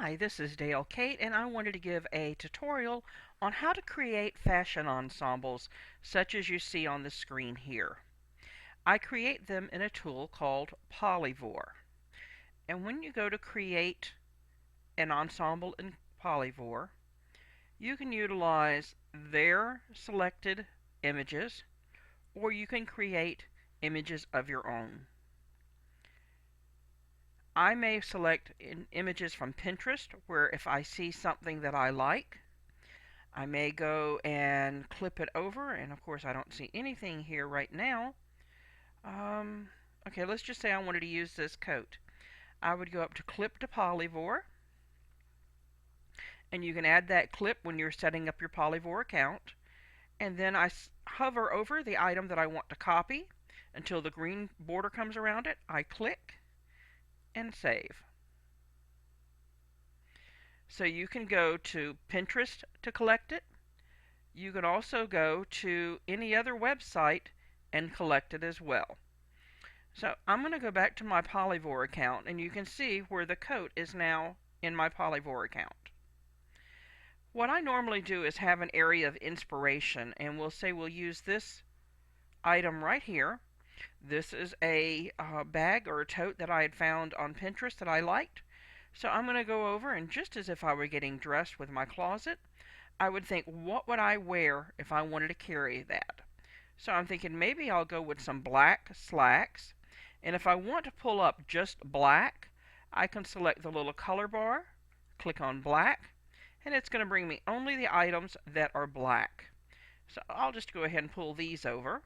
Hi, this is Dale Kate, and I wanted to give a tutorial on how to create fashion ensembles such as you see on the screen here. I create them in a tool called Polyvore. And when you go to create an ensemble in Polyvore, you can utilize their selected images, or you can create images of your own. I may select images from Pinterest, where if I see something that I like, I may go and clip it over, and of course I don't see anything here right now. Okay, let's just say I wanted to use this coat. I would go up to Clip to Polyvore, and you can add that clip when you're setting up your Polyvore account. And then I hover over the item that I want to copy until the green border comes around it. I click and save. So you can go to Pinterest to collect it. You can also go to any other website and collect it as well. So I'm going to go back to my Polyvore account, and you can see where the coat is now in my Polyvore account. What I normally do is have an area of inspiration, and we'll say we'll use this item right here. This is a bag or a tote that I had found on Pinterest that I liked. So I'm going to go over, and just as if I were getting dressed with my closet, I would think, what would I wear if I wanted to carry that? So I'm thinking maybe I'll go with some black slacks. And if I want to pull up just black, I can select the little color bar, click on black, and it's going to bring me only the items that are black. So I'll just go ahead and pull these over.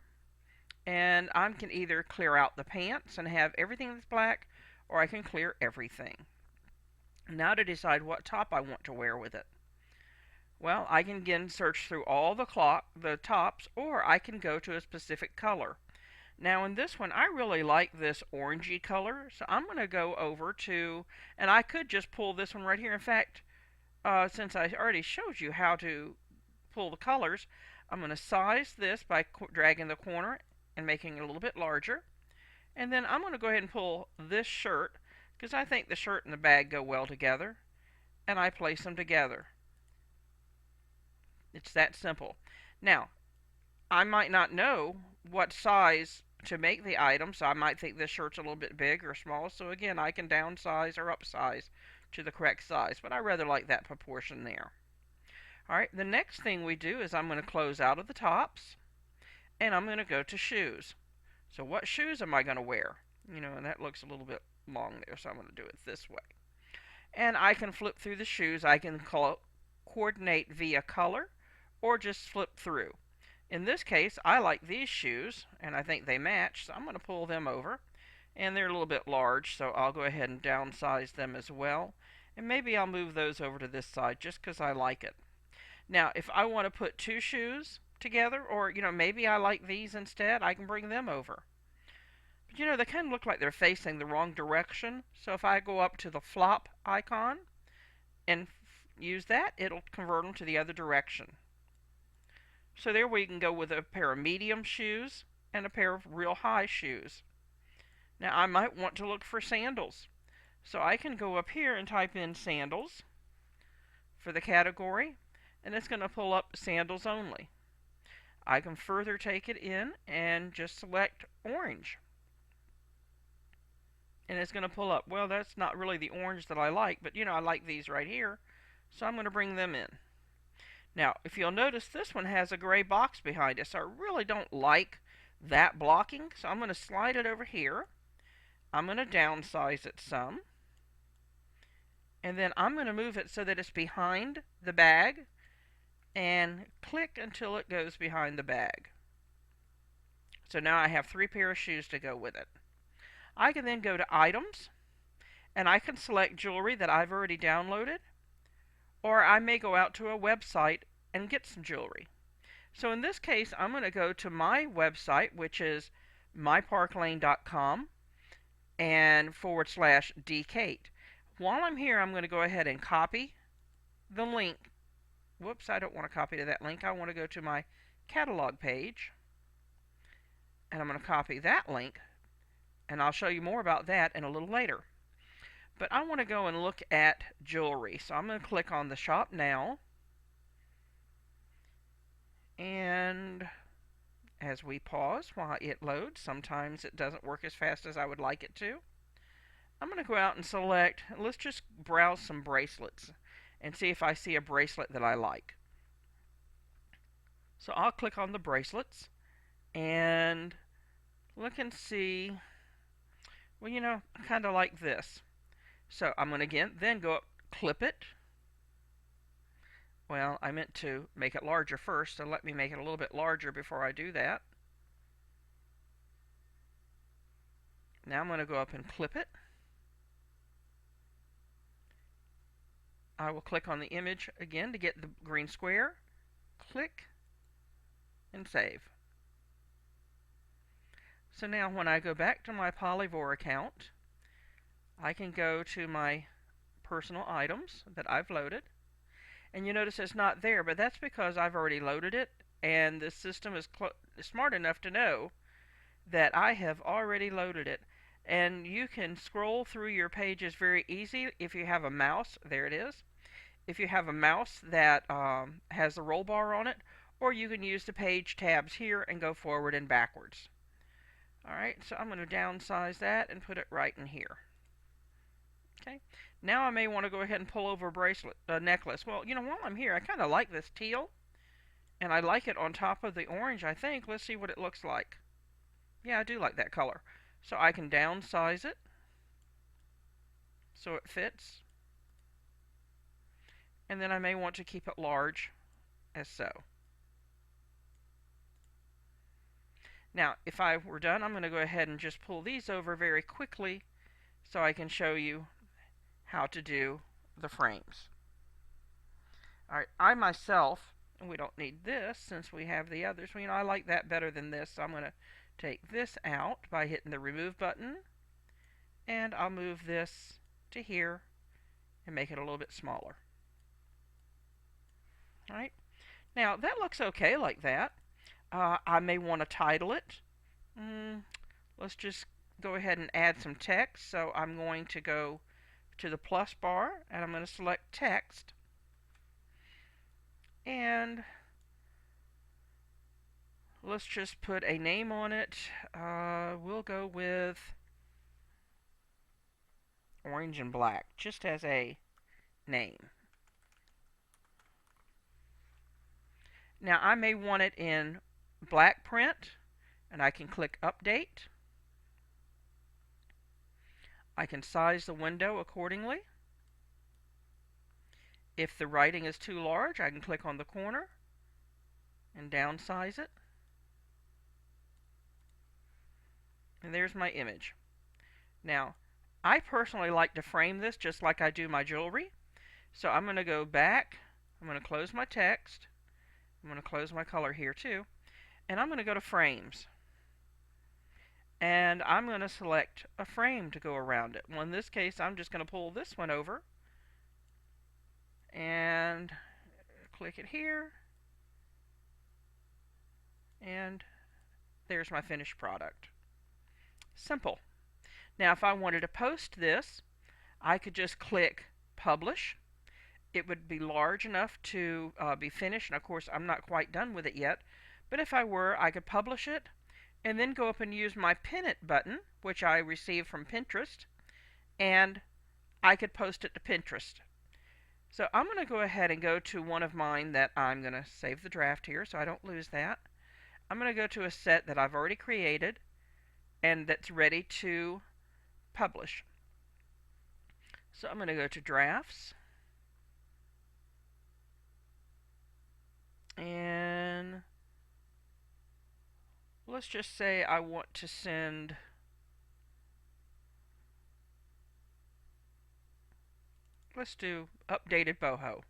And I can either clear out the pants and have everything that's black, or I can clear everything. Now to decide what top I want to wear with it. Well, I can again search through all the tops, or I can go to a specific color. Now in this one, I really like this orangey color, so I'm going to go over to, and I could just pull this one right here. In fact, since I already showed you how to pull the colors, I'm going to size this by dragging the corner and making it a little bit larger. And then I'm going to go ahead and pull this shirt, because I think the shirt and the bag go well together, and I place them together. It's that simple. Now, I might not know what size to make the item, so I might think this shirt's a little bit big or small, so again, I can downsize or upsize to the correct size, but I rather like that proportion there. Alright, the next thing we do is I'm going to close out of the tops, and I'm going to go to shoes. So what shoes am I going to wear? And that looks a little bit long there, so I'm going to do it this way. And I can flip through the shoes. I can coordinate via color, or just flip through. In this case, I like these shoes, and I think they match, so I'm going to pull them over. And they're a little bit large, so I'll go ahead and downsize them as well. And maybe I'll move those over to this side just because I like it. Now, if I want to put two shoes together, or, maybe I like these instead, I can bring them over. But, they kind of look like they're facing the wrong direction. So if I go up to the flop icon and use that, it'll convert them to the other direction. So there we can go with a pair of medium shoes and a pair of real high shoes. Now I might want to look for sandals. So I can go up here and type in sandals for the category, and it's going to pull up sandals only. I can further take it in and just select orange. And it's going to pull up. Well, that's not really the orange that I like, but I like these right here. So I'm going to bring them in. Now, if you'll notice, this one has a gray box behind it, so I really don't like that blocking, so I'm going to slide it over here. I'm going to downsize it some, and then I'm going to move it so that it's behind the bag, and click until it goes behind the bag. So now I have 3 pairs of shoes to go with it. I can then go to items, and I can select jewelry that I've already downloaded, or I may go out to a website and get some jewelry. So in this case, I'm going to go to my website, which is myparklane.com and /DKate. While I'm here, I'm going to go ahead and copy the link. Whoops, I don't want to copy to that link. I want to go to my catalog page, and I'm going to copy that link, and I'll show you more about that in a little later. But I want to go and look at jewelry. So I'm going to click on the Shop Now. And as we pause while it loads, sometimes it doesn't work as fast as I would like it to. I'm going to go out and select, let's just browse some bracelets and see if I see a bracelet that I like. So I'll click on the bracelets and look and see, well, I kind of like this. So I'm going to then go up, clip it. Well, I meant to make it larger first, so let me make it a little bit larger before I do that. Now I'm going to go up and clip it. I will click on the image again to get the green square. Click and save. So now when I go back to my Polyvore account, I can go to my personal items that I've loaded. And you notice it's not there, but that's because I've already loaded it, and the system is smart enough to know that I have already loaded it. And you can scroll through your pages very easy if you have a mouse. There it is. If you have a mouse that has the roll bar on it, or you can use the page tabs here and go forward and backwards. Alright, so I'm going to downsize that and put it right in here. Okay, now I may want to go ahead and pull over a necklace. Well, while I'm here, I kind of like this teal, and I like it on top of the orange, I think. Let's see what it looks like. Yeah, I do like that color. So I can downsize it so it fits. And then I may want to keep it large as so. Now, if I were done, I'm going to go ahead and just pull these over very quickly so I can show you how to do the frames. Alright, I myself, and we don't need this since we have the others. Well, I like that better than this, so I'm going to take this out by hitting the remove button, and I'll move this to here and make it a little bit smaller. Alright, now that looks okay like that. I may want to title it. Let's just go ahead and add some text. So I'm going to go to the plus bar and I'm going to select text. And let's just put a name on it. We'll go with orange and black, just as a name. Now I may want it in black print, and I can click update. I can size the window accordingly. If the writing is too large, I can click on the corner and downsize it. And there's my image. Now, I personally like to frame this just like I do my jewelry. So I'm going to go back. I'm going to close my text. I'm going to close my color here too. And I'm going to go to frames. And I'm going to select a frame to go around it. Well, in this case, I'm just going to pull this one over and click it here. And there's my finished product. Simple. Now, if I wanted to post this, I could just click Publish. It would be large enough to be finished. And of course, I'm not quite done with it yet. But if I were, I could publish it and then go up and use my Pin It button, which I received from Pinterest, and I could post it to Pinterest. So I'm going to go ahead and go to one of mine that I'm going to save the draft here so I don't lose that. I'm going to go to a set that I've already created and that's ready to publish. So I'm going to go to Drafts, and let's just say I want to send let's do updated boho.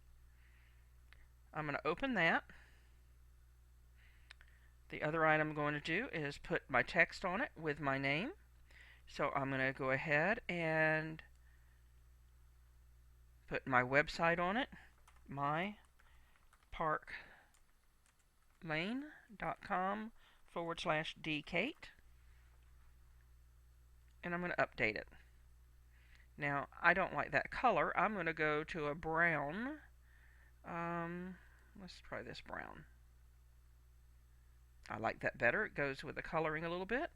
I'm going to open that. The other item I'm going to do is put my text on it with my name. So I'm going to go ahead and put my website on it, myparklane.com/dkate, and I'm going to update it. Now, I don't like that color. I'm going to go to a brown. Let's try this brown. I like that better. It goes with the coloring a little bit.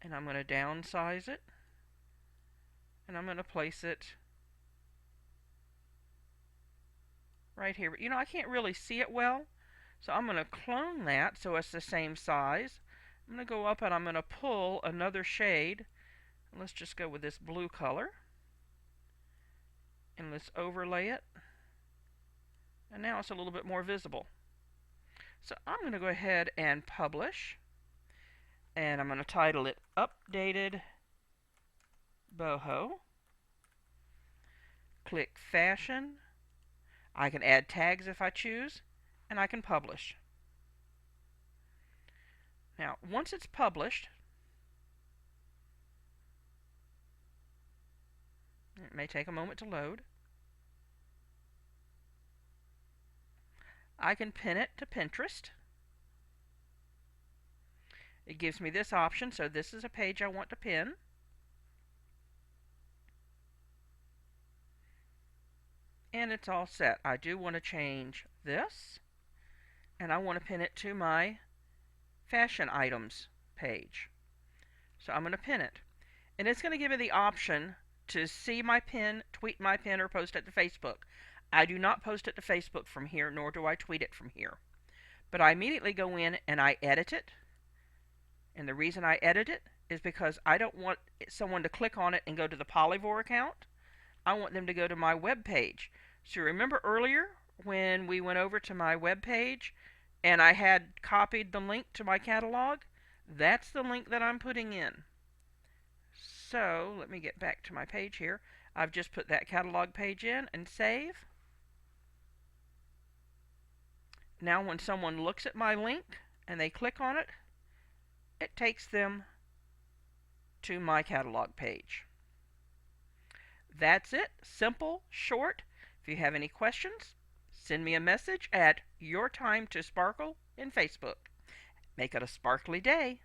And I'm going to downsize it. And I'm going to place it right here. You know, I can't really see it well. So I'm going to clone that so it's the same size. I'm going to go up and I'm going to pull another shade. Let's just go with this blue color. And let's overlay it. And now it's a little bit more visible. So I'm going to go ahead and publish. And I'm going to title it Updated Boho. Click Fashion. I can add tags if I choose. And I can publish. Now, once it's published, it may take a moment to load. I can pin it to Pinterest. It gives me this option, so this is a page I want to pin. And it's all set. I do want to change this, and I want to pin it to my fashion items page. So I'm going to pin it. And it's going to give me the option to see my pin, tweet my pin, or post it to Facebook. I do not post it to Facebook from here, nor do I tweet it from here. But I immediately go in and I edit it. And the reason I edit it is because I don't want someone to click on it and go to the Polyvore account. I want them to go to my web page. So remember earlier when we went over to my web page and I had copied the link to my catalog? That's the link that I'm putting in. So let me get back to my page here. I've just put that catalog page in and save. Now when someone looks at my link and they click on it, it takes them to my catalog page. That's it. Simple, short. If you have any questions, send me a message at Your Time to Sparkle in Facebook. Make it a sparkly day.